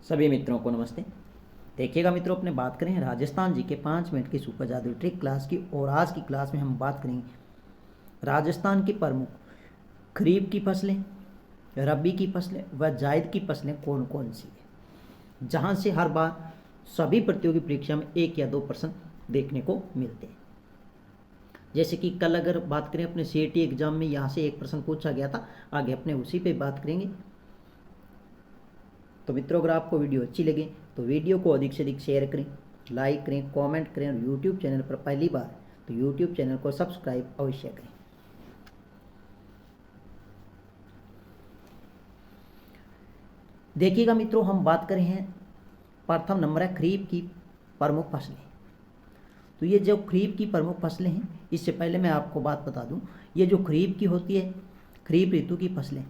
सभी मित्रों को नमस्ते। देखिएगा मित्रों, अपने बात करें राजस्थान जी के 5 मिनट की सुपर जादू ट्रिक क्लास की। और आज की क्लास में हम बात करेंगे राजस्थान की प्रमुख खरीफ की फसलें, रबी की फसलें व जायद की फसलें कौन कौन सी है, जहां से हर बार सभी प्रतियोगी परीक्षा में 1 या 2 प्रश्न देखने को मिलते हैं। जैसे कि कल अगर बात करें अपने CAT एग्जाम में यहाँ से एक प्रश्न पूछा गया था, आगे अपने उसी पे बात करेंगे। तो मित्रों, अगर आपको वीडियो अच्छी लगे तो वीडियो को अधिक से अधिक शेयर करें, लाइक करें, कमेंट करें और यूट्यूब चैनल पर पहली बार तो यूट्यूब चैनल को सब्सक्राइब अवश्य करें। देखिएगा मित्रों, हम बात कर रहे हैं, प्रथम नंबर है खरीफ की प्रमुख फसलें। तो ये जो खरीफ की प्रमुख फसलें हैं, इससे पहले मैं आपको बात बता दूं, ये जो खरीफ की होती है, खरीफ ऋतु की फसलें,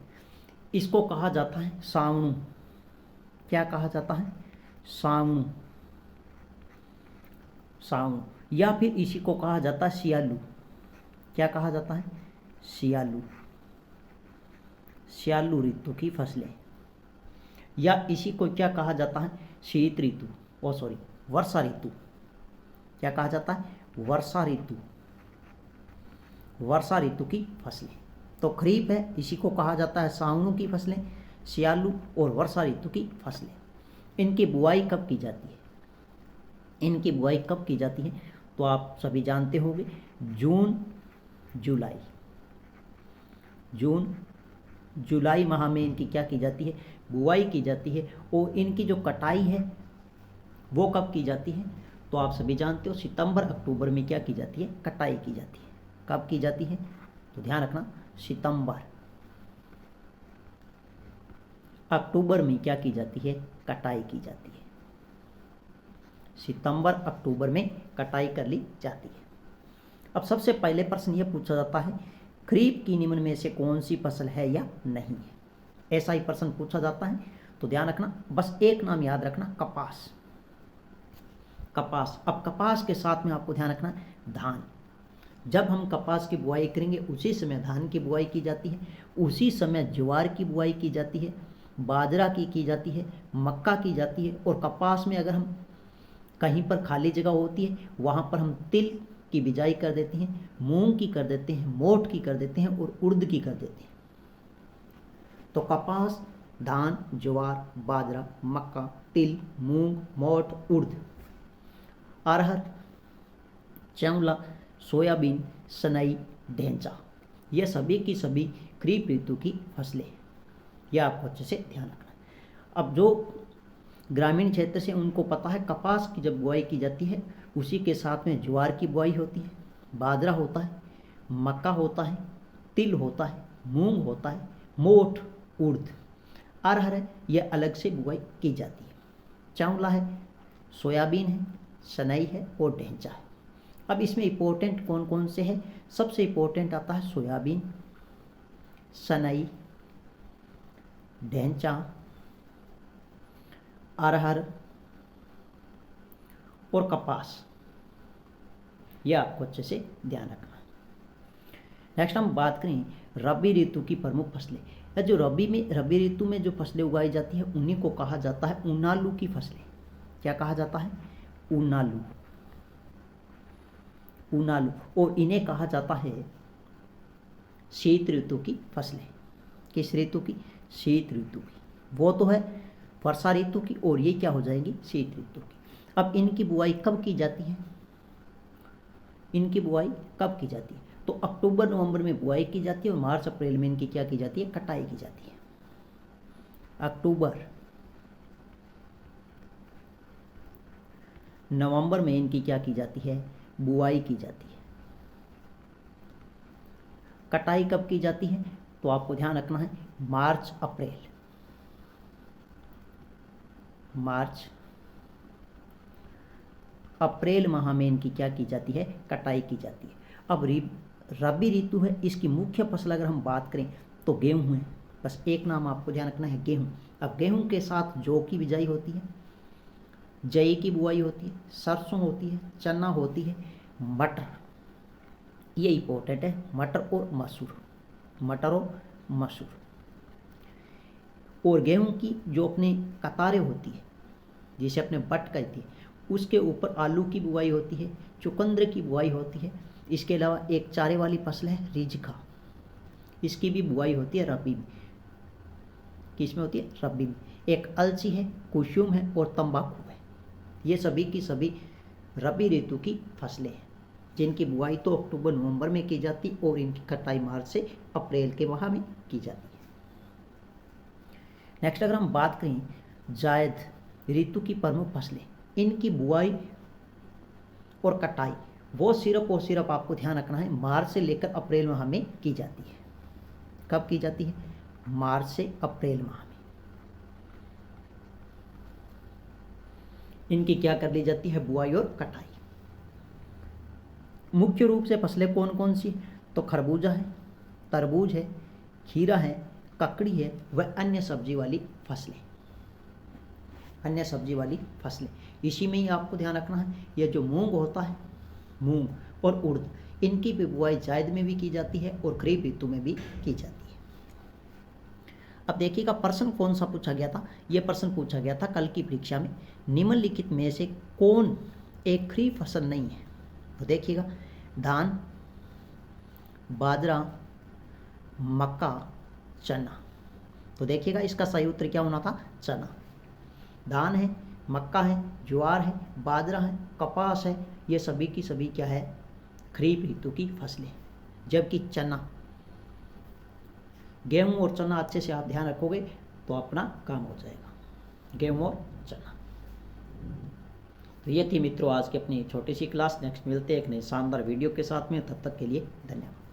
इसको कहा जाता है सावणु। क्या कहा जाता है? सावणु। सावणु या फिर इसी को कहा जाता है सियालू। क्या कहा जाता है? सियालू। सियालू ऋतु की फसलें, या इसी को क्या कहा जाता है? शीत ऋतु, वर्षा ऋतु। क्या कहा जाता है? वर्षा ऋतु। वर्षा ऋतु की फसलें। तो खरीफ है, इसी को कहा जाता है सावणु की फसलें, सियालू और वर्षा ऋतु की फसलें। इनकी बुआई कब की जाती है? इनकी बुआई कब की जाती है? तो आप सभी जानते होंगे, जून जुलाई। जून जुलाई माह में इनकी क्या की जाती है? बुआई की जाती है। और इनकी जो कटाई है वो कब की जाती है? तो आप सभी जानते हो, सितंबर अक्टूबर में क्या की जाती है? कटाई की जाती है। कब की जाती है? तो ध्यान रखना, सितंबर अक्टूबर में क्या की जाती है? कटाई की जाती है। सितंबर अक्टूबर में कटाई कर ली जाती है। अब सबसे पहले प्रश्न यह पूछा जाता है, खरीफ की निम्न में से कौन सी फसल है या नहीं है? ऐसा ही प्रश्न पूछा जाता है। तो ध्यान रखना, बस एक नाम याद रखना, कपास। कपास। अब कपास के साथ में आपको ध्यान रखना धान। जब हम कपास की बुआई करेंगे उसी समय धान की बुआई की जाती है, उसी समय ज्वार की बुआई की जाती है, बाजरा की जाती है, मक्का की जाती है। और कपास में अगर हम कहीं पर खाली जगह होती है वहाँ पर हम तिल की बिजाई कर देते हैं, मूंग की कर देते हैं, मोठ की कर देते हैं और उड़द की कर देते हैं। तो कपास, धान, ज्वार, बाजरा, मक्का, तिल, मूंग, मोठ, उड़द, अरहर, चंवला, सोयाबीन, सनई, ढेंचा, ये सभी की सभी खरीफ ऋतु की फसलें। यह आपको अच्छे से ध्यान रखना है। अब जो ग्रामीण क्षेत्र से उनको पता है, कपास की जब बुआई की जाती है उसी के साथ में ज्वार की बुआई होती है, बाजरा होता है, मक्का होता है, तिल होता है, मूंग होता है, मोठ, उड़द, अरहर है, यह अलग से बुआई की जाती है। चावला है, सोयाबीन है, सनई है और ढेंचा है। अब इसमें इंपॉर्टेंट कौन कौन से है? सबसे इंपॉर्टेंट आता है सोयाबीन, सनई, ढेंचा, अरहर और कपास। यह आपको अच्छे से ध्यान रखना है। नेक्स्ट हम बात करें रबी ऋतु की प्रमुख फसलें। जो रबी ऋतु में जो फसलें उगाई जाती है उन्हीं को कहा जाता है उनालू की फसलें। क्या कहा जाता है? उनालू। उनालू। और इन्हें कहा जाता है शीत ऋतु की फसलें। किस ऋतु की? शीत ऋतु की। वो तो है वर्षा ऋतु की और ये क्या हो जाएगी? शीत ऋतु की। अब इनकी बुआई कब की जाती है? इनकी बुआई कब की जाती है? तो अक्टूबर नवंबर में बुआई की जाती है और मार्च अप्रैल में इनकी क्या की जाती है? कटाई की जाती है। अक्टूबर नवंबर में इनकी क्या की जाती है? बुआई की जाती है। कटाई कब की जाती है? तो आपको ध्यान रखना है, मार्च अप्रैल। मार्च अप्रैल माह में इनकी क्या की जाती है? कटाई की जाती है। अब रबी ऋतु है, इसकी मुख्य फसल अगर हम बात करें तो गेहूं है। बस एक नाम आपको ध्यान रखना है, गेहूं। अब गेहूं के साथ जौ की बिजाई होती है, जई की बुआई होती है, सरसों होती है, चना होती है, मटर, ये इंपॉर्टेंट है, मटर और मसूर। मटर और मसूर। और गेहूं की जो अपनी कतारें होती है, जिसे अपने बट कहती है, उसके ऊपर आलू की बुआई होती है, चुकंदर की बुआई होती है। इसके अलावा एक चारे वाली फसल है रिजका, इसकी भी बुआई होती है रबी में। किस में होती है? रबी में। एक अलसी है, कुसुम है और तंबाकू है। ये सभी की सभी रबी ऋतु की फसलें हैं, जिनकी बुआई तो अक्टूबर नवंबर में की जाती और इनकी कटाई मार्च से अप्रैल के माह में की जाती है। नेक्स्ट अगर हम बात करें जायद ऋतु की प्रमुख फसलें, इनकी बुआई और कटाई वो सिर्फ और सिर्फ आपको ध्यान रखना है मार्च से लेकर अप्रैल माह में की जाती है। कब की जाती है? मार्च से अप्रैल माह में। इनकी क्या कर ली जाती है? बुआई और कटाई। मुख्य रूप से फसलें कौन कौन सी? तो खरबूजा है, तरबूज है, खीरा है, ककड़ी है व अन्य सब्जी वाली फसलें। अन्य सब्जी वाली फसलें इसी में ही आपको ध्यान रखना है। यह जो मूंग होता है, मूंग और उड़द, इनकी भी बुआई जायद में भी की जाती है और खरीफ ऋतु में भी की जाती है। अब देखिएगा प्रश्न कौन सा पूछा गया था। यह प्रश्न पूछा गया था कल की परीक्षा में, निम्नलिखित में से कौन एक खरीफ फसल नहीं है? तो देखिएगा धान, बाजरा, मक्का, चना। तो देखिएगा इसका सही उत्तर क्या होना था? चना। धान है, मक्का है, ज्वार है, बाजरा है, कपास है, ये सभी की सभी क्या है? खरीफ ऋतु की फसलें। जबकि चना, गेहूं और चना अच्छे से आप ध्यान रखोगे तो अपना काम हो जाएगा, गेहूं और चना। तो ये थी मित्रों आज की अपनी छोटी सी क्लास। नेक्स्ट मिलते हैं एक नई शानदार वीडियो के साथ में, तब तक के लिए धन्यवाद।